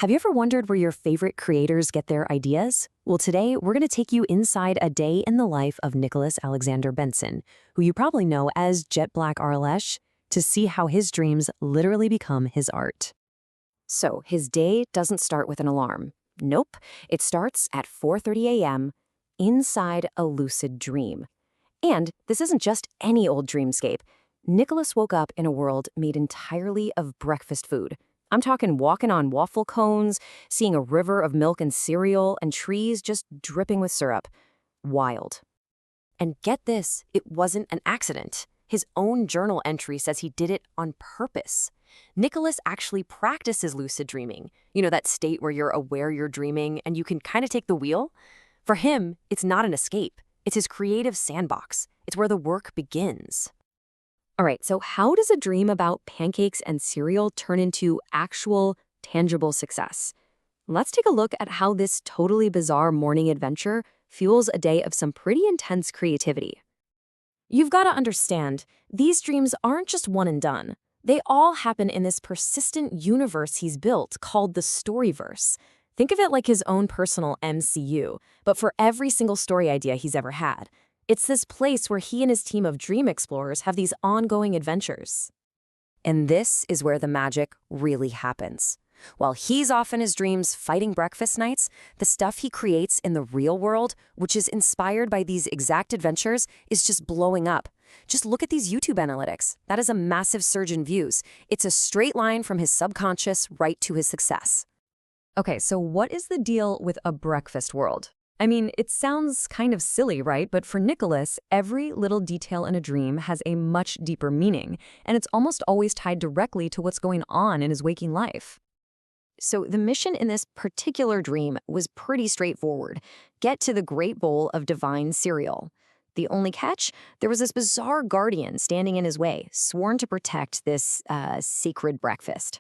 Have you ever wondered where your favorite creators get their ideas? Well, today we're going to take you inside a day in the life of Nicholas Alexander Benson, who you probably know as Jet Black RLS, to see how his dreams literally become his art. So, his day doesn't start with an alarm. Nope, it starts at 4:30 a.m. inside a lucid dream. And this isn't just any old dreamscape. Nicholas woke up in a world made entirely of breakfast food. I'm talking walking on waffle cones, seeing a river of milk and cereal, and trees just dripping with syrup. Wild. And get this, it wasn't an accident. His own journal entry says he did it on purpose. Nicholas actually practices lucid dreaming. You know, that state where you're aware you're dreaming and you can kind of take the wheel? For him, it's not an escape. It's his creative sandbox. It's where the work begins. All right, so how does a dream about pancakes and cereal turn into actual, tangible success? Let's take a look at how this totally bizarre morning adventure fuels a day of some pretty intense creativity. You've got to understand, these dreams aren't just one and done. They all happen in this persistent universe he's built called the Storyverse. Think of it like his own personal MCU, but for every single story idea he's ever had. It's this place where he and his team of dream explorers have these ongoing adventures. And this is where the magic really happens. While he's off in his dreams fighting breakfast nights, the stuff he creates in the real world, which is inspired by these exact adventures, is just blowing up. Just look at these YouTube analytics. That is a massive surge in views. It's a straight line from his subconscious right to his success. Okay, so what is the deal with a breakfast world? I mean, it sounds kind of silly, right? But for Nicholas, every little detail in a dream has a much deeper meaning, and it's almost always tied directly to what's going on in his waking life. So the mission in this particular dream was pretty straightforward. Get to the great bowl of divine cereal. The only catch? There was this bizarre guardian standing in his way, sworn to protect this sacred breakfast.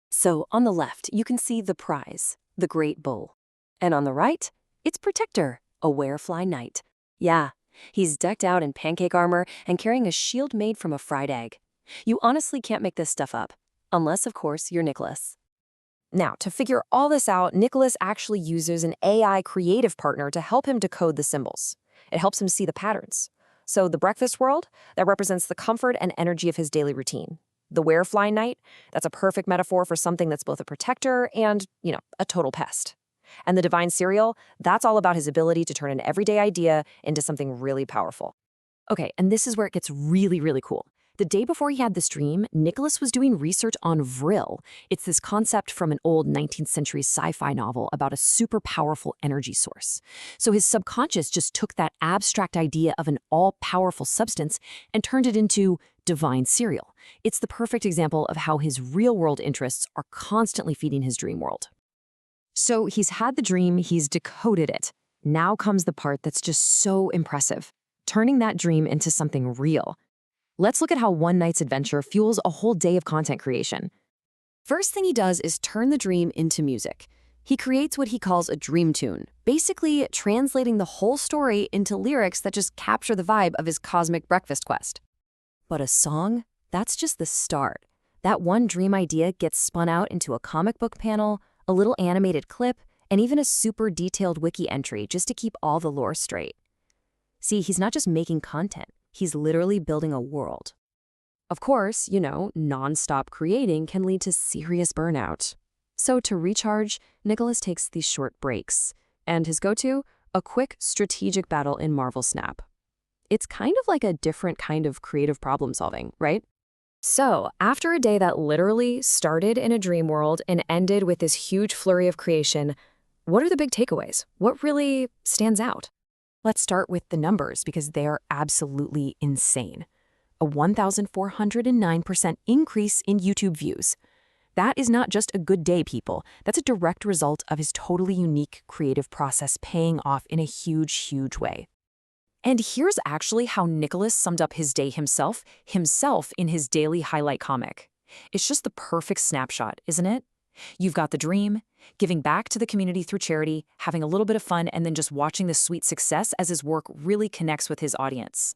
So on the left, you can see the prize, the great bowl. And on the right, its protector, a werefly knight. Yeah, he's decked out in pancake armor and carrying a shield made from a fried egg. You honestly can't make this stuff up. Unless, of course, you're Nicholas. Now, to figure all this out, Nicholas actually uses an AI creative partner to help him decode the symbols. It helps him see the patterns. So the breakfast world, that represents the comfort and energy of his daily routine. The werefly knight, that's a perfect metaphor for something that's both a protector and, a total pest. And the divine cereal, that's all about his ability to turn an everyday idea into something really powerful. Okay, and this is where it gets really, really cool. The day before he had this dream, Nicholas was doing research on vril. It's this concept from an old 19th century sci-fi novel about a super powerful energy source. So his subconscious just took that abstract idea of an all-powerful substance and turned it into divine cereal. It's the perfect example of how his real-world interests are constantly feeding his dream world. So he's had the dream, he's decoded it. Now comes the part that's just so impressive, turning that dream into something real. Let's look at how one night's adventure fuels a whole day of content creation. First thing he does is turn the dream into music. He creates what he calls a dream tune, basically translating the whole story into lyrics that just capture the vibe of his cosmic breakfast quest. But a song? That's just the start. That one dream idea gets spun out into a comic book panel, a little animated clip, and even a super detailed wiki entry just to keep all the lore straight. See, he's not just making content. He's literally building a world. Of course, non-stop creating can lead to serious burnout. So to recharge, Nicholas takes these short breaks. And his go-to? A quick strategic battle in Marvel Snap. It's kind of like a different kind of creative problem solving, right? So, after a day that literally started in a dream world and ended with this huge flurry of creation, what are the big takeaways? What really stands out? Let's start with the numbers because they are absolutely insane. A 1,409% increase in YouTube views. That is not just a good day, people. That's a direct result of his totally unique creative process paying off in a huge, huge way. And here's actually how Nicholas summed up his day himself in his daily highlight comic. It's just the perfect snapshot, isn't it? You've got the dream, giving back to the community through charity, having a little bit of fun, and then just watching the sweet success as his work really connects with his audience.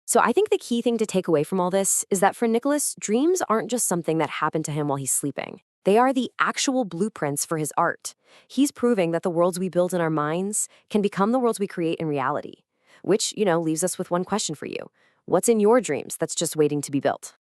So I think the key thing to take away from all this is that for Nicholas, dreams aren't just something that happen to him while he's sleeping. They are the actual blueprints for his art. He's proving that the worlds we build in our minds can become the worlds we create in reality. Which, leaves us with one question for you. What's in your dreams that's just waiting to be built?